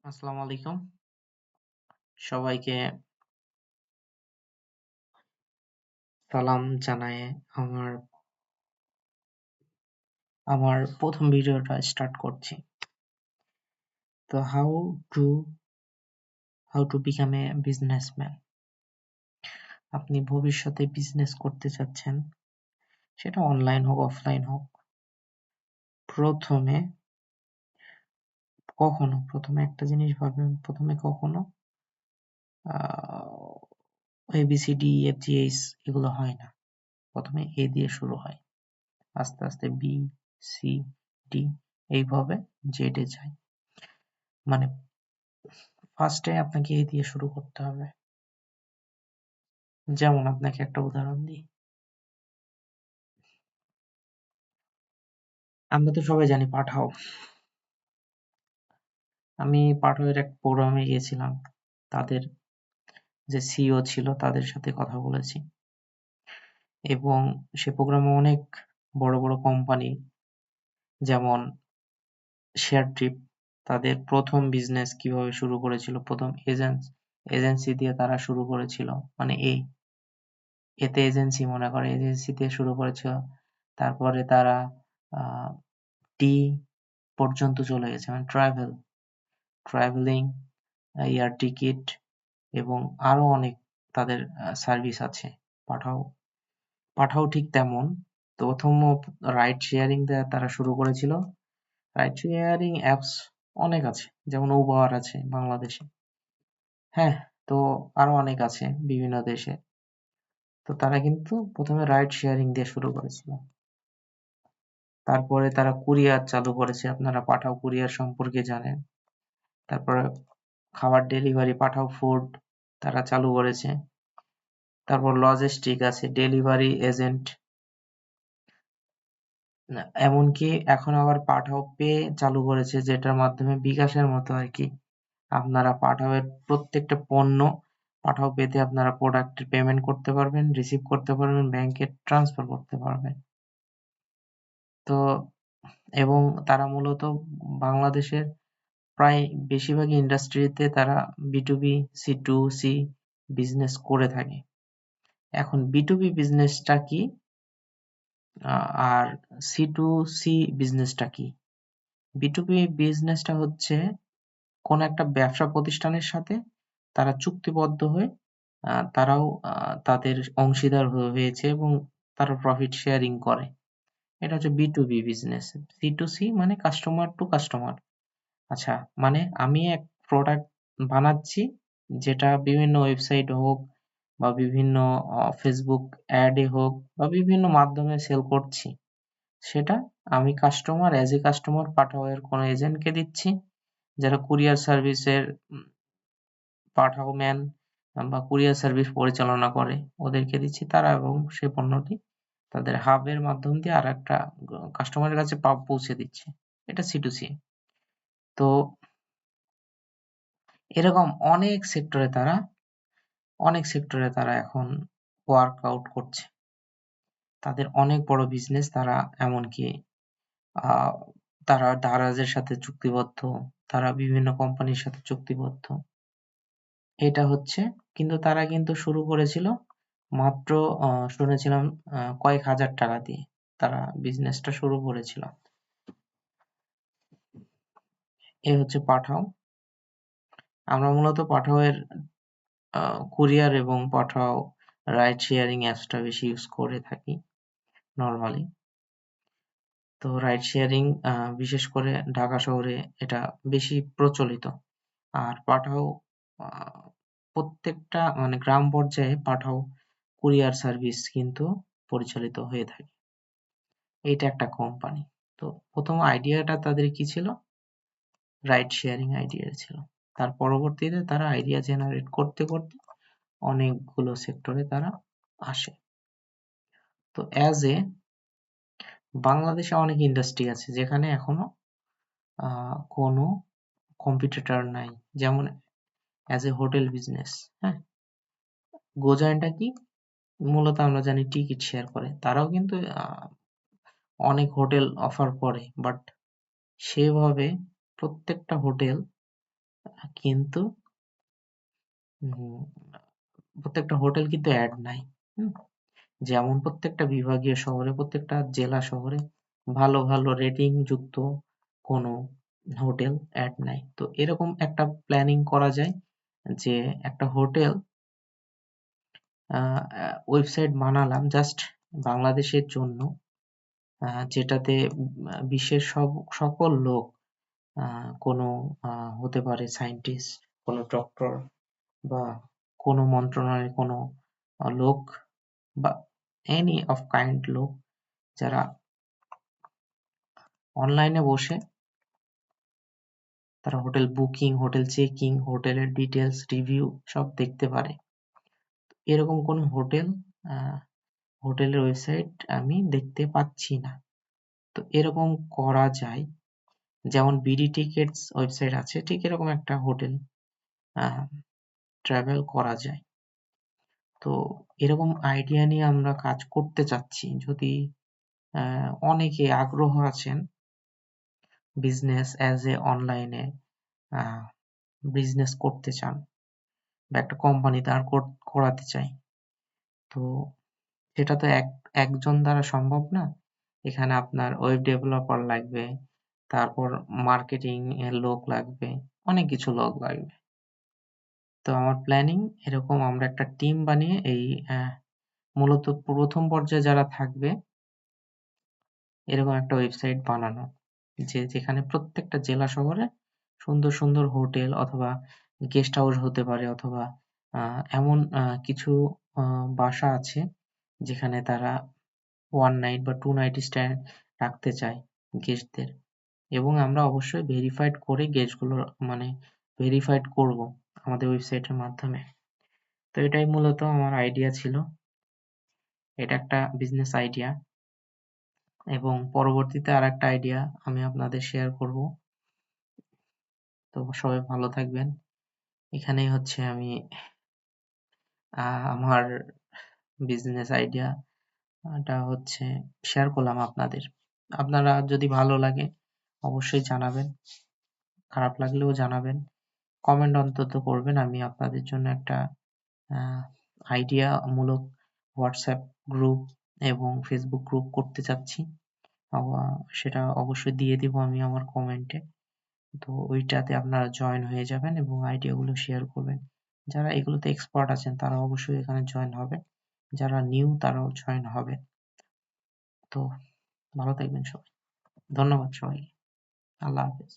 আসসালামু আলাইকুম। সবাইকে সালাম জানায়ে আমার আমার ১ম ভিডিওটা স্টার্ট করছি। তো how to become a businessman. আপনি ভবিষ্যতে বিজনেস করতে চাচ্ছেন, সেটা অনলাইন হোক, অফলাইন হোক। প্রথমে প্রথমে একটা জিনিস ভাববেন, প্রথমে কখনো ABCDEFGH এগুলো হয় না। প্রথমে A দিয়ে শুরু হয়। আস্তে আস্তে B, C, D এইভাবে Z এ যায়। মানে ফার্স্টে আপনাকে A দিয়ে শুরু করতে হবে। যেমন আপনাকে একটা উদাহরণ দিই। আমরা তো সবাই জানি পাঠাও। আমি পাঠাওয়ের এক প্রোগ্রামে গিয়েছিলাম। তাদের যে সিইও ছিল তাদের সাথে কথা বলেছি। এবং সে প্রোগ্রামে অনেক বড় বড় কোম্পানি যেমন শেয়ারট্রিপ তাদের প্রথম বিজনেস কিভাবে শুরু করেছিল, প্রথম এজেন্সি দিয়ে তারা শুরু করেছিল। মানে এতে এজেন্সি মনে করে এজেন্সি দিয়ে শুরু করেছিল। তারপরে তারা টি পর্যন্ত চলে গেছে, মানে ট্রাভেলিং, এয়ার টিকিট এবং আরো অনেক তাদের সার্ভিস আছে। পাঠাও ঠিক তেমন। প্রথম রাইড শেয়ারিং দিয়ে তারা শুরু করেছিল। রাইড শেয়ারিং অ্যাপস অনেক আছে, যেমন উবার আছে বাংলাদেশে। হ্যাঁ, তো আরো অনেক আছে বিভিন্ন দেশে। তো তারা কিন্তু প্রথমে রাইড শেয়ারিং দিয়ে শুরু করেছিল। তারপরে তারা কুরিয়ার চালু করেছে। আপনারা পাঠাও কুরিয়ার সম্পর্কে জানেন। তারপরে খাবার ডেলিভারি পাঠাও ফুড তারা চালু করেছে। তারপর লজিস্টিক আছে, ডেলিভারি এজেন্ট, এমনকি এখন আবার পাঠাও পে চালু করেছে, যেটার মাধ্যমে বিকাশের মতো আর কি আপনারা পাঠাওয়ের প্রত্যেকটা পণ্য পাঠাও পেতে আপনারা প্রোডাক্টের পেমেন্ট করতে পারবেন, রিসিভ করতে পারবেন, ব্যাংকে ট্রান্সফার করতে পারবেন। তো এবং তারা মূলত বাংলাদেশের প্রায় বেশিরভাগ ইন্ডাস্ট্রিতে তারা B2B, C2C বিজনেস করে থাকে। এখন B2B বিজনেসটা কি আর C2C বিজনেসটা কি? B2B বিজনেসটা হচ্ছে কোন একটা ব্যবসা প্রতিষ্ঠানের সাথে তারা চুক্তিবদ্ধ হয়ে তারাও তাদের অংশীদার হয়েছে এবং তারা প্রফিট শেয়ারিং করে। এটা হচ্ছে B2B বিজনেস। C2C মানে কাস্টমার টু কাস্টমার। আচ্ছা, মানে আমি এক প্রোডাক্ট বানাচ্ছি, যেটা বিভিন্ন ওয়েবসাইট হোক বা বিভিন্ন ফেসবুক অ্যাডে হোক বা বিভিন্ন মাধ্যমে সেল করছি। সেটা আমি কাস্টমার অ্যাজ এ কাস্টমার পাঠাওয়ের কোনো এজেন্টকে দিচ্ছি, যারা কুরিয়ার সার্ভিসের পাঠাও ম্যান বা কুরিয়ার সার্ভিস পরিচালনা করে ওদেরকে দিচ্ছি তারা, এবং সেই পণ্যটি তাদের হাবের মাধ্যম দিয়ে আর একটা কাস্টমারের কাছে পৌঁছে দিচ্ছে। এটা C2C। তো এরকম অনেক সেক্টরে তারা এখন ওয়ার্কআউট করছে। তাদের অনেক বড় বিজনেস। তারা এমনকি আহ তারা দারাজের সাথে চুক্তিবদ্ধ, তারা বিভিন্ন কোম্পানির সাথে চুক্তিবদ্ধ। এটা হচ্ছে, কিন্তু তারা কিন্তু শুরু করেছিল মাত্র শুনেছিলাম কয়েক হাজার টাকা দিয়ে তারা বিজনেসটা শুরু করেছিল। এ হচ্ছে পাঠাও। আমরা মূলত পাঠাওয়ের কুরিয়ার এবং পাঠাও রাইড শেয়ারিং অ্যাপসটা বেশি ইউজ করে থাকি নরমালি। তো রাইড শেয়ারিং বিশেষ করে ঢাকা শহরে এটা বেশি প্রচলিত। আর পাঠাও প্রত্যেকটা মানে গ্রাম পর্যায়ে পাঠাও কুরিয়ার সার্ভিস কিন্তু পরিচালিত হয়ে থাকে। এইটা একটা কোম্পানি। তো প্রথম আইডিয়াটা তাদের কি ছিল? রাইড শেয়ারিং আইডিয়া ছিল। তার পরবর্তীতে তারা আইডিয়া জেনারেট করতে করতে অনেকগুলো সেক্টরে তারা আসে। তো অ্যাজ এ বাংলাদেশে অনেক ইন্ডাস্ট্রি আছে যেখানে এখনো কোনো কম্পিটিটর নাই। যেমন অ্যাজ এ হোটেল বিজনেস, হ্যাঁ, গোজাইনটা কি? মূলত আমরা জানি টিকিট শেয়ার করে। তারাও কিন্তু অনেক হোটেল অফার করে, বাট সেভাবে প্রত্যেকটা হোটেল কিন্তু প্রত্যেকটা হোটেল কিন্তু অ্যাড নাই। যেমন প্রত্যেকটা বিভাগীয় শহরে, প্রত্যেকটা জেলা শহরে ভালো ভালো রেটিং যুক্ত কোনো হোটেল অ্যাড নাই। তো এরকম একটা প্ল্যানিং করা যায় যে একটা হোটেল ওয়েবসাইট বানালাম জাস্ট বাংলাদেশের জন্য, যেটাতে বিশ্বের সকল লোক, কোনো হতে পারে সায়েন্টিস্ট, কোনো ডক্টর বা কোনো মন্ত্রণালয়ের কোনো লোক বা এনি অফ কাইন্ড লোক, যারা অনলাইনে বসে তারা হোটেল বুকিং, হোটেল চেকিং, হোটেলের ডিটেলস, রিভিউ সব দেখতে পারে। এরকম কোনো হোটেলের ওয়েবসাইট আমি দেখতে পাচ্ছি না। তো এরকম করা যায়, যেমন বিডি টিকেটস ওয়েবসাইট আছে, ঠিক এরকম একটা হোটেল ট্রাভেল করা যায়। তো এরকম আইডিয়া নিয়ে আমরা কাজ করতে চাচ্ছি। যদি অনেকে আগ্রহ আছেন বিজনেস অ্যাজ এ অনলাইনে বিজনেস করতে চান বা একটা কোম্পানি দাঁড় করাতে চাই, তো সেটা তো একজন দ্বারা সম্ভব না। এখানে আপনার ওয়েব ডেভেলপার লাগবে, তারপর মার্কেটিং এর লোক লাগবে, অনেক কিছু লোক লাগবে। তো আমার প্ল্যানিং এরকম আমরা একটা টিম বানিয়ে এই মূলত প্রথম পর্যায়ে যারা থাকবে এরকম একটা ওয়েবসাইট বানানো, যেখানে প্রত্যেকটা জেলা শহরে সুন্দর সুন্দর হোটেল অথবা গেস্ট হাউস হতে পারে, অথবা এমন কিছু বাসা আছে যেখানে তারা 1 নাইট বা 2 নাইট স্টে রাখতে চায় গেস্টদের, এবং আমরা অবশ্যই ভেরিফাইড করে গেস্টগুলো ভেরিফাইড করব আমাদের ওয়েবসাইটের মাধ্যমে। তো এটাই মূলত আমার আইডিয়া ছিল। এটা একটা বিজনেস আইডিয়া, এবং পরবর্তীতে আরেকটা আইডিয়া আমি আপনাদের শেয়ার করব। তো সবাই ভালো থাকবেন। এখানেই হচ্ছে আমি আমার বিজনেস আইডিয়াটা হচ্ছে শেয়ার করলাম আপনাদের। আপনারা যদি ভালো লাগে অবশ্যই জানাবেন, খারাপ লাগলেও জানাবেন, কমেন্ট অন্তত করবেন। আমি আপনাদের জন্য একটা আইডিয়া মূলক হোয়াটসঅ্যাপ গ্রুপ এবং ফেসবুক গ্রুপ করতে চাচ্ছি, সেটা অবশ্যই দিয়ে দিব আমি আমার কমেন্টে। তো ওইটাতে আপনারা জয়েন হয়ে যাবেন এবং আইডিয়াগুলো শেয়ার করবেন। যারা এগুলোতে এক্সপার্ট আছেন তারা অবশ্যই এখানে জয়েন হবে, যারা নিউ তারাও জয়েন হবে। তো ভালো থাকবেন সবাই। ধন্যবাদ সবাইকে। আল্লাহ হাফেজ।